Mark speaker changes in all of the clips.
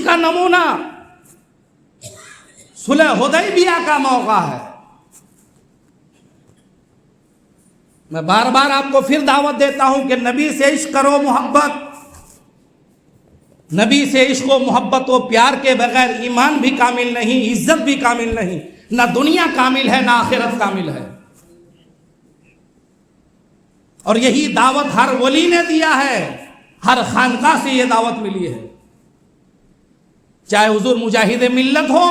Speaker 1: کا نمونہ صلح حدیبیہ کا موقع ہے. میں بار بار آپ کو پھر دعوت دیتا ہوں کہ نبی سے عشق کرو، محبت. نبی سے عشق و محبت و پیار کے بغیر ایمان بھی کامل نہیں، عزت بھی کامل نہیں، نہ دنیا کامل ہے نہ آخرت کامل ہے. اور یہی دعوت ہر ولی نے دیا ہے، ہر خانقاہ سے یہ دعوت ملی ہے. چاہے حضور مجاہد ملت ہو،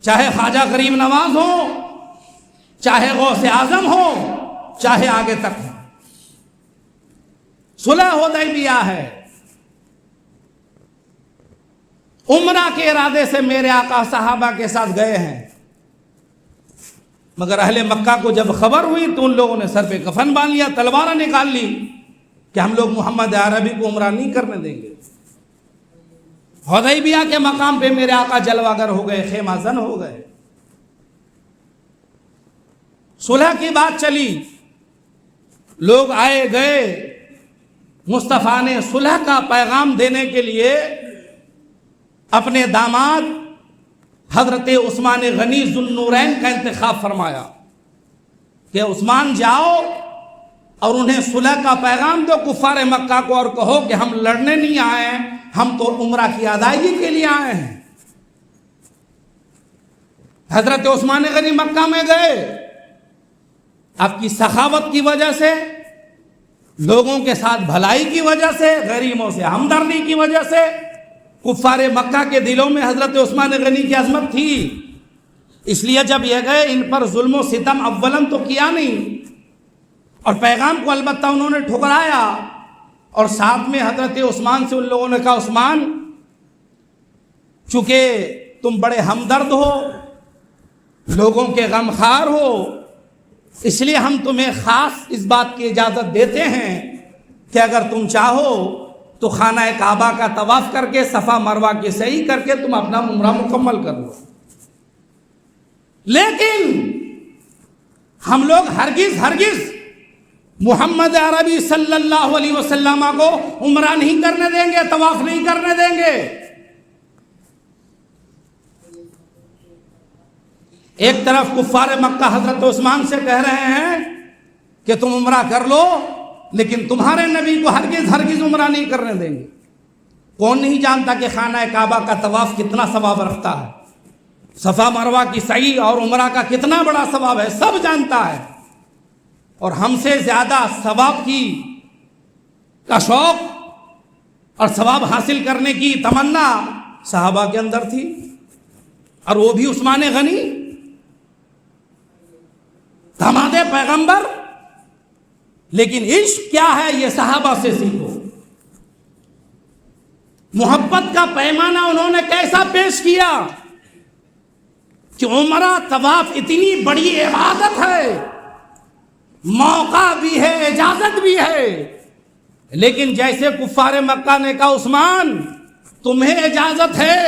Speaker 1: چاہے خواجہ غریب نواز ہو، چاہے غوث اعظم ہو، چاہے آگے تک ہو. صلح حدیبیہ ہے. عمرہ کے ارادے سے میرے آقا صحابہ کے ساتھ گئے ہیں، مگر اہل مکہ کو جب خبر ہوئی تو ان لوگوں نے سر پہ کفن باندھ لیا، تلواریں نکال لی کہ ہم لوگ محمد عربی کو عمرہ نہیں کرنے دیں گے. حدیبیہ کے مقام پہ میرے آقا جلوہ گر ہو گئے، خیمہ زن ہو گئے. صلح کی بات چلی، لوگ آئے گئے. مصطفیٰ نے صلح کا پیغام دینے کے لیے اپنے داماد حضرت عثمان غنی ذو النورین کا انتخاب فرمایا کہ عثمان جاؤ اور انہیں صلح کا پیغام دو کفار مکہ کو، اور کہو کہ ہم لڑنے نہیں آئے ہیں، ہم تو عمرہ کی ادائیگی کے لیے آئے ہیں. حضرت عثمان غنی مکہ میں گئے. آپ کی سخاوت کی وجہ سے، لوگوں کے ساتھ بھلائی کی وجہ سے، غریبوں سے ہمدردی کی وجہ سے کفار مکہ کے دلوں میں حضرت عثمان غنی کی عظمت تھی. اس لیے جب یہ گئے ان پر ظلم و ستم اولاً تو کیا نہیں، اور پیغام کو البتہ انہوں نے ٹھکرایا. اور ساتھ میں حضرت عثمان سے ان لوگوں نے کہا عثمان چونکہ تم بڑے ہمدرد ہو، لوگوں کے غمخوار ہو، اس لیے ہم تمہیں خاص اس بات کی اجازت دیتے ہیں کہ اگر تم چاہو تو خانہ کعبہ کا طواف کر کے صفا مروہ کی سعی کر کے تم اپنا عمرہ مکمل کر لو. لیکن ہم لوگ ہرگز محمد عربی صلی اللہ علیہ وسلم کو عمرہ نہیں کرنے دیں گے، طواف نہیں کرنے دیں گے. ایک طرف کفار مکہ حضرت عثمان سے کہہ رہے ہیں کہ تم عمرہ کر لو، لیکن تمہارے نبی کو ہرگز عمرہ نہیں کرنے دیں گے. کون نہیں جانتا کہ خانہ کعبہ کا طواف کتنا ثواب رکھتا ہے، صفا مروہ کی سعی اور عمرہ کا کتنا بڑا ثواب ہے، سب جانتا ہے. اور ہم سے زیادہ ثواب کا شوق اور ثواب حاصل کرنے کی تمنا صحابہ کے اندر تھی، اور وہ بھی عثمان غنی داماد پیغمبر. لیکن عشق کیا ہے یہ صحابہ سے سیکھو. محبت کا پیمانہ انہوں نے کیسا پیش کیا کہ عمرہ طواف اتنی بڑی عبادت ہے، موقع بھی ہے، اجازت بھی ہے، لیکن جیسے کفار مکہ نے کہا عثمان تمہیں اجازت ہے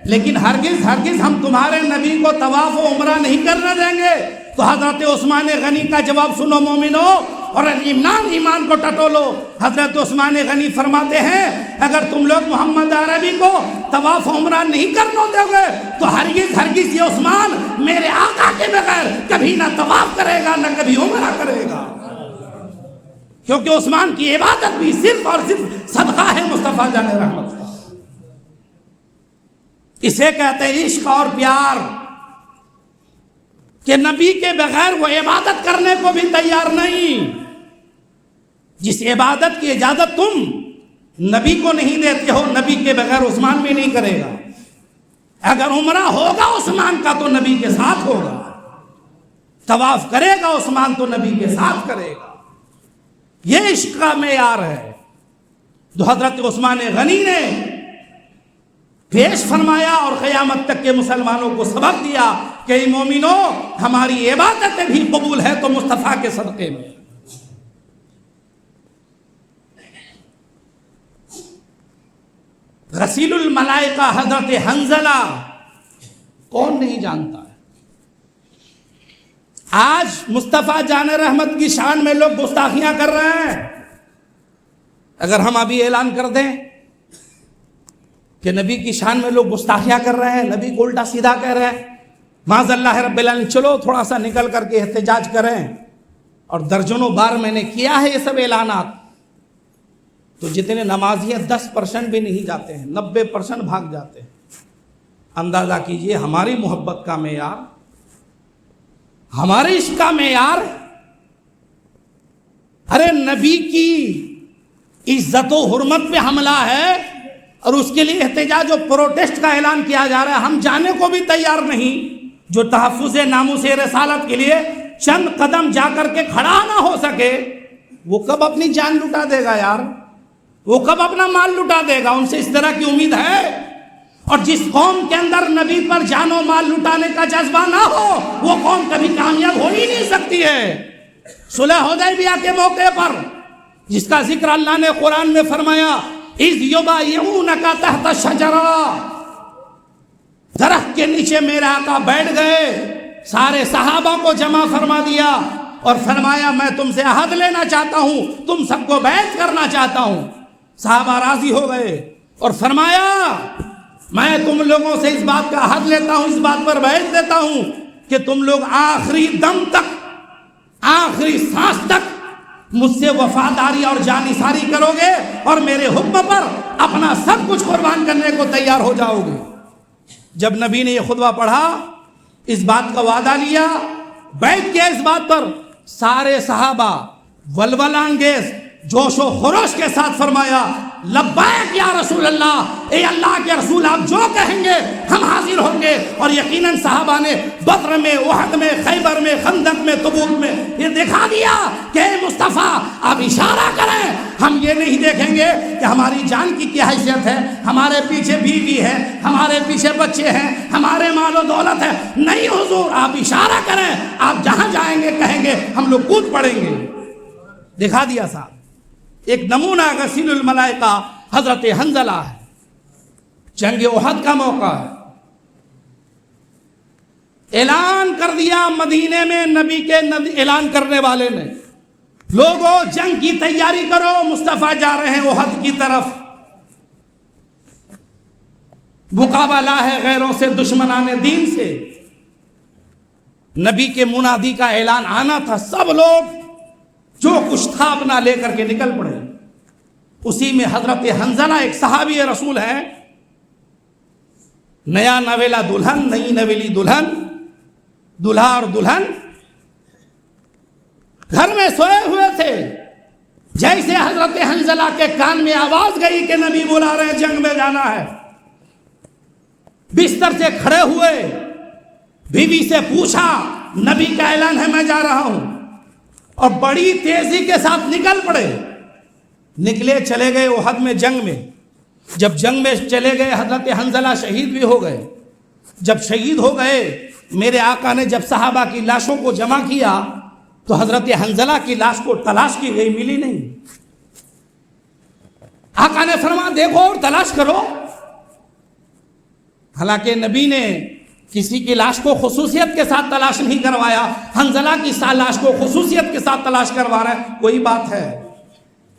Speaker 1: لیکن ہرگز ہم تمہارے نبی کو طواف و عمرہ نہیں کرنے دیں گے، تو حضرت عثمان غنی کا جواب سنو مومنو، اور ایمان کو ٹٹولو. حضرت عثمان غنی فرماتے ہیں اگر تم لوگ محمد عربی کو طواف عمرہ نہیں کرنے دو گے تو ہرگز یہ عثمان میرے آقا کے بغیر کبھی نہ طواف کرے گا نہ کبھی عمرہ کرے گا. کیونکہ عثمان کی عبادت بھی صرف اور صرف صدقہ ہے مصطفیٰ جان رحمت کا. اسے کہتے ہیں عشق اور پیار، کہ نبی کے بغیر وہ عبادت کرنے کو بھی تیار نہیں. جس عبادت کی اجازت تم نبی کو نہیں دیتے ہو، نبی کے بغیر عثمان بھی نہیں کرے گا. اگر عمرہ ہوگا عثمان کا تو نبی کے ساتھ ہوگا، طواف کرے گا عثمان تو نبی کے ساتھ کرے گا. یہ عشق کا معیار ہے جو حضرت عثمان غنی نے پیش فرمایا اور قیامت تک کے مسلمانوں کو سبق دیا کہ اے مومنو ہماری عبادتیں بھی قبول ہے تو مصطفیٰ کے صدقے میں. غسیل الملائکہ حضرت حنظلہ کون نہیں جانتا ہے. آج مصطفیٰ جان رحمت کی شان میں لوگ گستاخیاں کر رہے ہیں. اگر ہم ابھی اعلان کر دیں کہ نبی کی شان میں لوگ گستاخیاں کر رہے ہیں, نبی کو الٹا سیدھا کہہ رہے ہیں. معاذ اللہ رب العالمین, چلو تھوڑا سا نکل کر کے احتجاج کریں. اور درجنوں بار میں نے کیا ہے یہ سب اعلانات. تو جتنے نمازی ہیں 10% بھی نہیں جاتے ہیں, 90% بھاگ جاتے ہیں. اندازہ کیجئے ہماری محبت کا معیار, ہمارے عشق کا معیار. ارے نبی کی عزت و حرمت پہ حملہ ہے اور اس کے لیے احتجاج و پروٹیسٹ کا اعلان کیا جا رہا ہے. ہم جانے کو بھی تیار نہیں. جو تحفظ ناموس رسالت کے لیے چند قدم جا کر کے کھڑا نہ ہو سکے, وہ کب اپنی جان لٹا دے گا یار, وہ کب اپنا مال لٹا دے گا؟ ان سے اس طرح کی امید ہے. اور جس قوم کے اندر نبی پر جان و مال لٹانے کا جذبہ نہ ہو, وہ قوم کبھی کامیاب ہو ہی نہیں سکتی ہے. صلح حدیبیہ کے موقع پر جس کا ذکر اللہ نے قرآن میں فرمایا, اذ یبایعونک تحت الشجرہ, درخت کے نیچے میرے آقا بیٹھ گئے, سارے صحابہ کو جمع فرما دیا اور فرمایا میں تم سے عہد لینا چاہتا ہوں, تم سب کو بیعت کرنا چاہتا ہوں. صحابہ راضی ہو گئے اور فرمایا میں تم لوگوں سے اس بات کا عہد لیتا ہوں, اس بات پر بیعت دیتا ہوں کہ تم لوگ آخری دم تک, آخری سانس تک مجھ سے وفاداری اور جانثاری کرو گے اور میرے حکم پر اپنا سب کچھ قربان کرنے کو تیار ہو جاؤ گے. جب نبی نے یہ خطبہ پڑھا, اس بات کا وعدہ لیا, بیعت کیا اس بات پر, سارے صحابہ ولولہ انگیز جوش و خروش کے ساتھ فرمایا لبیک یا رسول اللہ, اے اللہ کے رسول آپ جو کہیں گے ہم حاضر ہوں گے. اور یقیناً صحابہ نے بدر میں, احد میں, خیبر میں, خندق میں, تبوک میں یہ دکھا دیا کہ اے مصطفیٰ آپ اشارہ کریں, ہم یہ نہیں دیکھیں گے کہ ہماری جان کی کیا حیثیت ہے, ہمارے پیچھے بیوی ہے, ہمارے پیچھے بچے ہیں, ہمارے مال و دولت ہے. نہیں حضور, آپ اشارہ کریں, آپ جہاں جائیں گے کہیں گے ہم لوگ کود پڑیں گے. دکھا دیا صاحب. ایک نمونہ غسیل الملائکہ حضرت حنظلہ ہے. جنگ احد کا موقع ہے, اعلان کر دیا مدینے میں نبی کے اعلان کرنے والے نے, لوگوں جنگ کی تیاری کرو, مصطفیٰ جا رہے ہیں احد کی طرف. مقابلہ ہے غیروں سے, دشمنان دین سے. نبی کے منادی کا اعلان آنا تھا, سب لوگ جو کچھ تھا اپنا لے کر کے نکل پڑے. اسی میں حضرت حنظلہ ایک صحابی رسول ہے, نیا نویلا دلہن, نئی نویلی دلہن, دلہا اور دلہن گھر میں سوئے ہوئے تھے. جیسے حضرت حنظلہ کے کان میں آواز گئی کہ نبی بلا رہے ہیں, جنگ میں جانا ہے, بستر سے کھڑے ہوئے, بیوی سے پوچھا نبی کا اعلان ہے میں جا رہا ہوں, اور بڑی تیزی کے ساتھ نکل پڑے. نکلے چلے گئے احد میں جنگ میں. جب جنگ میں چلے گئے حضرت حنظلہ شہید بھی ہو گئے. جب شہید ہو گئے, میرے آقا نے جب صحابہ کی لاشوں کو جمع کیا تو حضرت حنظلہ کی لاش کو تلاش کی گئی, ملی نہیں. آقا نے فرمایا دیکھو اور تلاش کرو. حالانکہ نبی نے کسی کی لاش کو خصوصیت کے ساتھ تلاش نہیں کروایا, حنظلہ کی لاش کو خصوصیت کے ساتھ تلاش کروا رہے ہیں. کوئی بات ہے,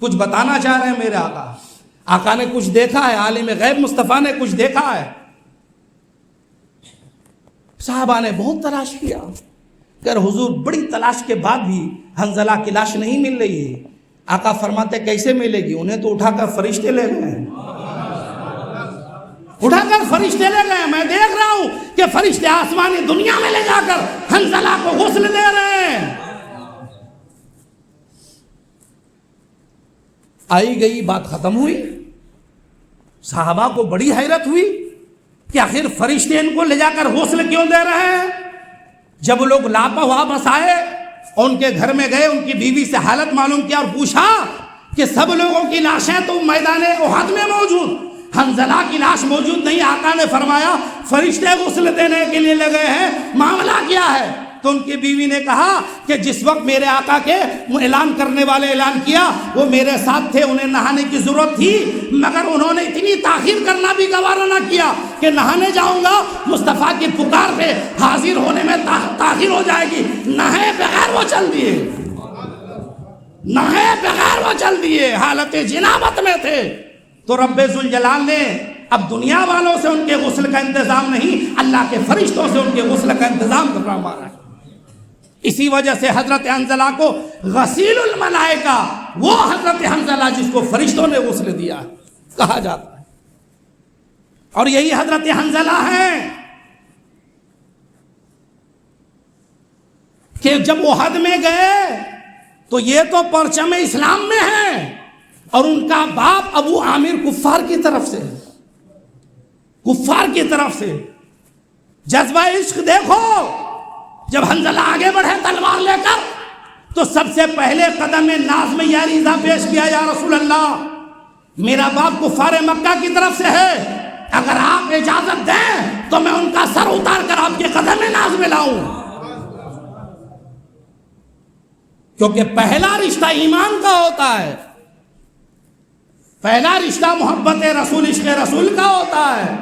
Speaker 1: کچھ بتانا چاہ رہے ہیں میرے آقا. آقا نے کچھ دیکھا ہے, عالم غیب مصطفیٰ نے کچھ دیکھا ہے. صحابہ نے بہت تلاش کیا, کہ حضور بڑی تلاش کے بعد بھی حنظلہ کی لاش نہیں مل رہی ہے. آقا فرماتے کیسے ملے گی, انہیں تو اٹھا کر فرشتے لے گئے ہیں, اٹھا کر فرشتے لے گئے. میں دیکھ رہا ہوں کہ فرشتے آسمانی دنیا میں لے جا کر حنظلہ کو غسل دے رہے ہیں. آئی گئی بات ختم ہوئی. صحابہ کو بڑی حیرت ہوئی کہ آخر فرشتے ان کو لے جا کر غسل کیوں دے رہے ہیں. جب لوگ واپس آئے اور ان کے گھر میں گئے, ان کی بیوی سے حالت معلوم کیا اور پوچھا کہ سب لوگوں کی لاشیں تو میدان احد میں موجود, حنظلہ کی لاش موجود نہیں. آقا نے فرمایا فرشتے غسل دینے کے لیے لگے ہیں, معاملہ کیا ہے؟ تو ان کی بیوی نے کہا کہ جس وقت میرے آقا کے اعلان کرنے والے اعلان کیا وہ میرے ساتھ تھے, انہیں نہانے کی ضرورت تھی, مگر انہوں نے اتنی تاخیر کرنا بھی گوارا نہ کیا کہ نہانے جاؤں گا مصطفیٰ کی پکار پہ حاضر ہونے میں تاخیر ہو جائے گی. نہے بغیر وہ چل دیے, نہے بغیر وہ چل دیے, حالت جنابت میں تھے. تو رب ذوالجلال نے اب دنیا والوں سے ان کے غسل کا انتظام نہیں، اللہ کے فرشتوں سے ان کے غسل کا انتظام کرنا ہمارا ہے۔ اسی وجہ سے حضرت حنظلہ کو غسیل الملائکہ، وہ حضرت حنظلہ جس کو فرشتوں نے غسل دیا ہے کہا جاتا ہے۔ اور یہی حضرت حنظلہ ہیں کہ جب احد میں گئے تو یہ تو پرچم اسلام میں ہیں، اور ان کا باپ ابو عامر کفار کی طرف سے، کفار کی طرف سے۔ جذبہ عشق دیکھو، جب حنظلہ آگے بڑھے تلوار لے کر تو سب سے پہلے قدم ناز میں یہ عریضہ پیش کیا، یا رسول اللہ میرا باپ کفار مکہ کی طرف سے ہے، اگر آپ اجازت دیں تو میں ان کا سر اتار کر آپ کے قدم ناز میں لاؤں، کیونکہ پہلا رشتہ ایمان کا ہوتا ہے، پہلا رشتہ محبت رسول، عشق رسول کا ہوتا ہے،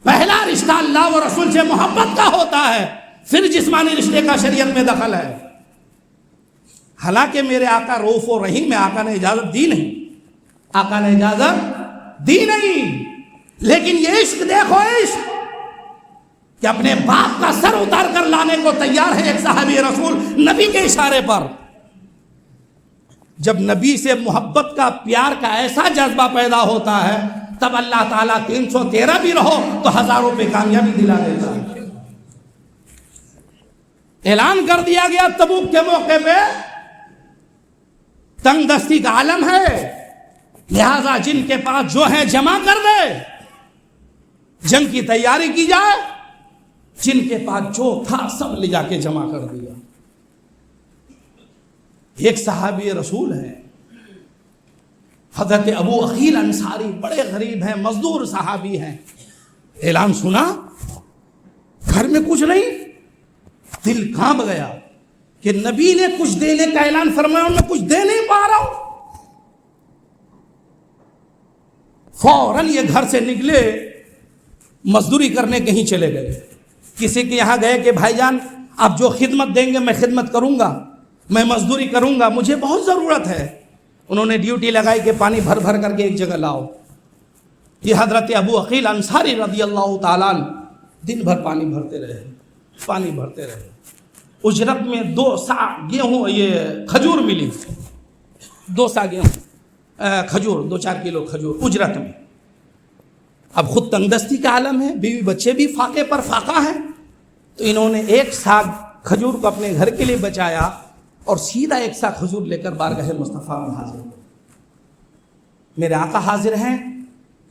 Speaker 1: پہلا رشتہ اللہ و رسول سے محبت کا ہوتا ہے، پھر جسمانی رشتے کا شریعت میں دخل ہے۔ حالانکہ میرے آقا رؤوف و رحیم ہے، آقا نے اجازت دی نہیں، آقا نے اجازت دی نہیں، لیکن یہ عشق دیکھو، عشق کہ اپنے باپ کا سر اتار کر لانے کو تیار ہے ایک صحابی رسول نبی کے اشارے پر۔ جب نبی سے محبت کا، پیار کا ایسا جذبہ پیدا ہوتا ہے تب اللہ تعالیٰ 313 بھی رہو تو 1000 پہ کامیابی دلا دیتا ہے۔ اعلان کر دیا گیا تبوک کے موقع پہ تنگ دستی کا عالم ہے، لہذا جن کے پاس جو ہے جمع کر دے، جنگ کی تیاری کی جائے۔ جن کے پاس جو تھا سب لے جا کے جمع کر دیا۔ ایک صحابی رسول ہیں حضرت ابو عقیل انصاری، بڑے غریب ہیں، مزدور صحابی ہیں۔ اعلان سنا، گھر میں کچھ نہیں، دل کانپ گیا کہ نبی نے کچھ دینے کا اعلان فرمایا، میں کچھ دے نہیں پا رہا ہوں۔ فوراً یہ گھر سے نکلے، مزدوری کرنے کہیں چلے گئے، کسی کے یہاں گئے کہ بھائی جان آپ جو خدمت دیں گے میں خدمت کروں گا، میں مزدوری کروں گا، مجھے بہت ضرورت ہے۔ انہوں نے ڈیوٹی لگائی کہ پانی بھر بھر کر کے ایک جگہ لاؤ۔ یہ حضرت ابو عقیل انصاری رضی اللہ تعالیٰ عنہ دن بھر پانی بھرتے رہے، پانی بھرتے رہے۔ اجرت میں 2 سا گیہوں، یہ کھجور ملی، 2 سا گیہوں کھجور، 2-4 کلو کھجور اجرت میں۔ اب خود تنگ دستی کا عالم ہے، بیوی بچے بھی فاقے پر فاقہ ہیں، تو انہوں نے 1 ساگ کھجور کو اپنے گھر کے لیے بچایا اور سیدھا 1 ساگ کھجور لے کر بارگاہ مصطفیٰ میں حاضر ہوئے۔ میرے آقا حاضر ہیں،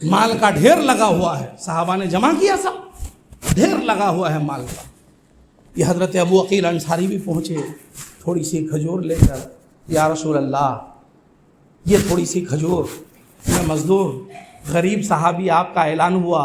Speaker 1: مال کا ڈھیر لگا ہوا ہے، صحابہ نے جمع کیا، سب ڈھیر لگا ہوا ہے مال کا۔ یہ حضرت ابو عقیل انصاری بھی پہنچے، تھوڑی سی کھجور لے کر، یا رسول اللہ یہ تھوڑی سی کھجور، میں مزدور غریب صحابی، آپ کا اعلان ہوا،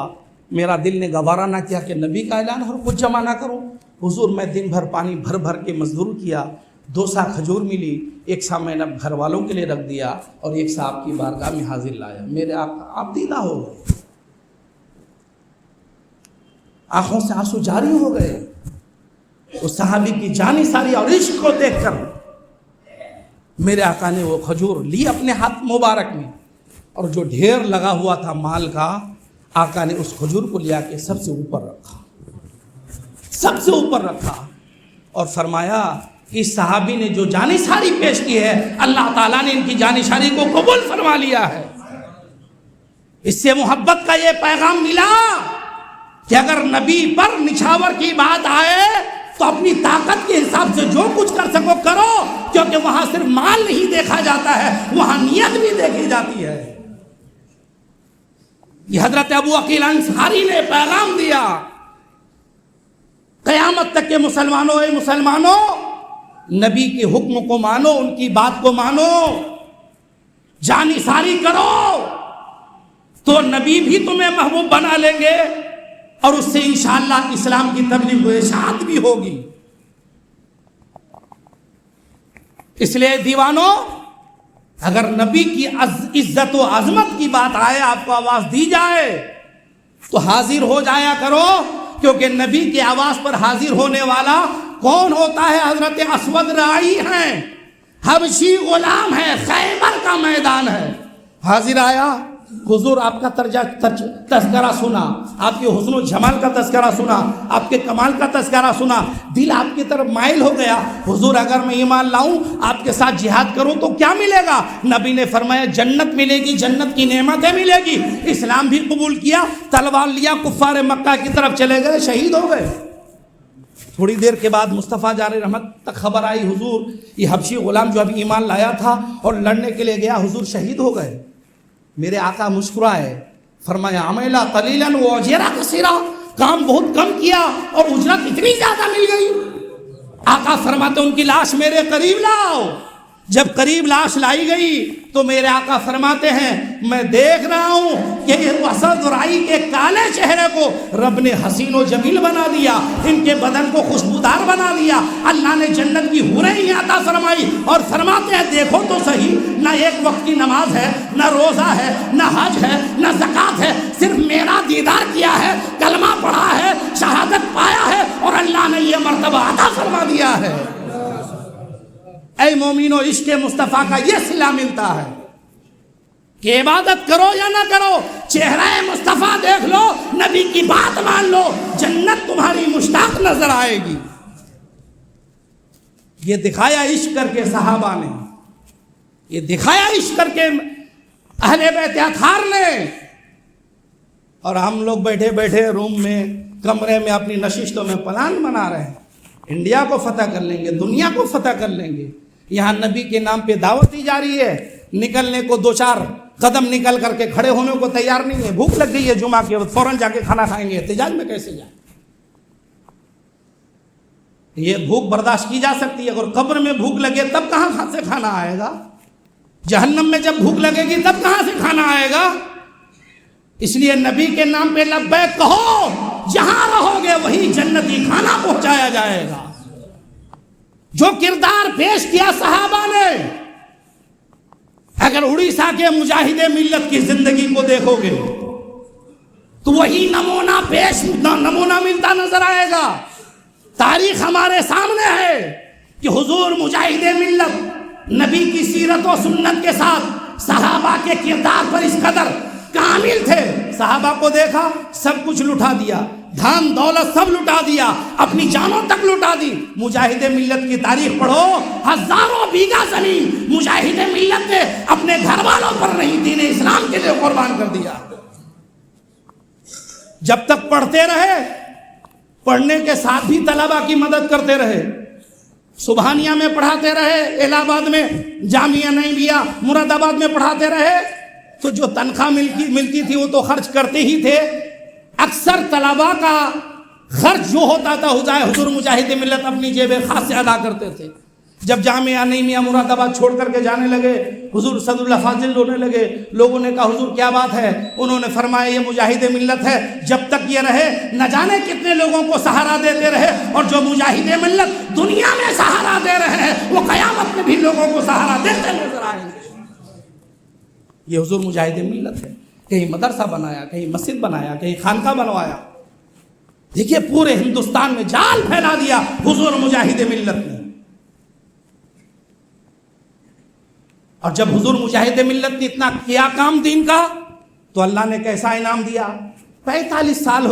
Speaker 1: میرا دل نے گوارا نہ کیا کہ نبی کا اعلان اور کچھ جمع نہ کروں۔ حضور میں دن بھر پانی بھر بھر کے مزدور کیا، 2 سا کھجور ملی، 1 سا میں نے گھر والوں کے لیے رکھ دیا اور 1 سا آپ کی بارگاہ میں حاضر لایا۔ میرے آپ دیدہ ہو گئے، آنکھوں سے آنسو جاری ہو گئے اس صحابی کی جانی ساری اور عشق کو دیکھ کر۔ میرے آقا نے وہ کھجور لی اپنے ہاتھ مبارک میں، اور جو ڈھیر لگا ہوا تھا مال کا، آقا نے اس کھجور کو لیا کے سب سے اوپر رکھا، سب سے اوپر رکھا، اور فرمایا اس صحابی نے جو جانشاری پیش کی ہے اللہ تعالیٰ نے ان کی جانشاری کو قبول فرما لیا ہے۔ اس سے محبت کا یہ پیغام ملا کہ اگر نبی پر نچھاور کی بات آئے تو اپنی طاقت کے حساب سے جو کچھ کر سکو کرو، کیونکہ وہاں صرف مال نہیں دیکھا جاتا ہے، وہاں نیت بھی دیکھی جاتی ہے۔ یہ حضرت ابو عقیل انصاری نے پیغام دیا، قیامت تک کے مسلمانوں، اے مسلمانوں نبی کے حکم کو مانو، ان کی بات کو مانو، جانثاری کرو تو نبی بھی تمہیں محبوب بنا لیں گے، اور اس سے انشاءاللہ اسلام کی تبلیغ و اشاعت بھی ہوگی۔ اس لیے دیوانوں، اگر نبی کی عزت و عظمت کی بات آئے، آپ کو آواز دی جائے تو حاضر ہو جایا کرو، کیونکہ نبی کی آواز پر حاضر ہونے والا کون ہوتا ہے؟ حضرت اسود رائی ہیں، حبشی غلام ہے، خیبر کا میدان ہے، حاضر آیا حضور آپ کا تذکرہ سنا، آپ کے حسن و جمال کا تذکرہ سنا، آپ کے کمال کا تذکرہ سنا، دل آپ کی طرف مائل ہو گیا. حضور اگر میں ایمان لاؤں، آپ کے ساتھ جہاد کروں تو کیا ملے گا؟ نبی نے فرمایا جنت ملے گی، جنت کی نعمتیں ملے گی. اسلام بھی قبول کیا، تلوار لیا، کفار مکہ کی طرف چلے گئے، شہید ہو گئے. تھوڑی دیر کے بعد مصطفیٰ جار رحمت تک خبر آئی، حضور یہ حبشی غلام جو ابھی ایمان لایا تھا اور لڑنے کے لیے گیا، حضور شہید ہو گئے. میرے آقا مسکرائے، فرمایا عملا قلیلا واجرا کثیرا، کام بہت کم کیا اور اجرت اتنی زیادہ مل گئی. آقا فرماتے ان کی لاش میرے قریب لاؤ. جب قریب لاش لائی گئی تو میرے آقا فرماتے ہیں میں دیکھ رہا ہوں کہ اسد رائی کے کالے چہرے کو رب نے حسین و جمیل بنا دیا، ان کے بدن کو خوشبودار بنا دیا. اللہ نے جنت کی حوریں ہی عطا فرمائی اور فرماتے ہیں دیکھو تو صحیح، نہ ایک وقت کی نماز ہے، نہ روزہ ہے، نہ حج ہے، نہ زکوٰۃ ہے، صرف میرا دیدار کیا ہے، کلمہ پڑھا ہے، شہادت پایا ہے اور اللہ نے یہ مرتبہ عطا فرما دیا ہے. اے مومنو، عشق مصطفیٰ کا یہ صلہ ملتا ہے کہ عبادت کرو یا نہ کرو، چہرہ مصطفیٰ دیکھ لو، نبی کی بات مان لو، جنت تمہاری مشتاق نظر آئے گی. یہ دکھایا عشق کر کے صحابہ نے، یہ دکھایا عشق کر کے اہل بیت اطہار نے. اور ہم لوگ بیٹھے بیٹھے روم میں، کمرے میں اپنی نشستوں میں پلان بنا رہے ہیں، انڈیا کو فتح کر لیں گے، دنیا کو فتح کر لیں گے. یہاں نبی کے نام پہ دعوت دی جا رہی ہے، نکلنے کو دو چار قدم نکل کر کے کھڑے ہونے کو تیار نہیں ہے. بھوک لگ گئی ہے جمعہ کے وقت، فوراً جا کے کھانا کھائیں گے، احتجاج میں کیسے جائیں؟ یہ بھوک برداشت کی جا سکتی ہے. اگر قبر میں بھوک لگے تب کہاں سے کھانا آئے گا؟ جہنم میں جب بھوک لگے گی تب کہاں سے کھانا آئے گا؟ اس لیے نبی کے نام پہ لبیک کہو، جہاں رہو گے وہی جنتی کھانا پہنچایا جائے گا. جو کردار پیش کیا صحابہ نے، اگر اڑیسہ کے مجاہد ملت کی زندگی کو دیکھو گے تو وہی نمونہ ملتا نظر آئے گا. تاریخ ہمارے سامنے ہے کہ حضور مجاہد ملت نبی کی سیرت و سنت کے ساتھ صحابہ کے کردار پر اس قدر کامل تھے. صحابہ کو دیکھا، سب کچھ لٹا دیا، دھان دولت سب لٹا دیا، اپنی جانوں تک لٹا دی. مجاہد ملت کی تاریخ پڑھو، ہزاروں بیگھہ زمین مجاہد ملت نے اپنے گھر والوں پر نہیں، دین اسلام کے لیے قربان کر دیا. جب تک پڑھتے رہے، پڑھنے کے ساتھ بھی طلبہ کی مدد کرتے رہے، سبحانیہ میں پڑھاتے رہے، الہ آباد میں جامعہ نعیمیہ مراد آباد میں پڑھاتے رہے، تو جو تنخواہ ملتی تھی وہ تو خرچ کرتے ہی تھے. اکثر طلباء کا خرچ جو ہوتا تھا حضور مجاہد ملت اپنی جیب خاص سے ادا کرتے تھے. جب جامعہ نعیمیہ مراد آباد چھوڑ کر کے جانے لگے، حضور صد اللہ فاضل ہونے لگے. لوگوں نے کہا حضور کیا بات ہے؟ انہوں نے فرمایا یہ مجاہد ملت ہے، جب تک یہ رہے نہ جانے کتنے لوگوں کو سہارا دیتے رہے، اور جو مجاہد ملت دنیا میں سہارا دے رہے ہیں وہ قیامت میں بھی لوگوں کو سہارا دیتے نظر آئیں گے. یہ حضور مجاہد ملت ہے. کہیں مدرسہ بنایا، کہیں مسجد بنایا، کہیں خانقاہ بنوایا. دیکھیے پورے ہندوستان میں جال پھیلا دیا حضور مجاہد ملت نے. اور جب حضور مجاہد ملت نے اتنا کیا کام دین کا، تو اللہ نے کیسا انعام دیا. 45 سال ہو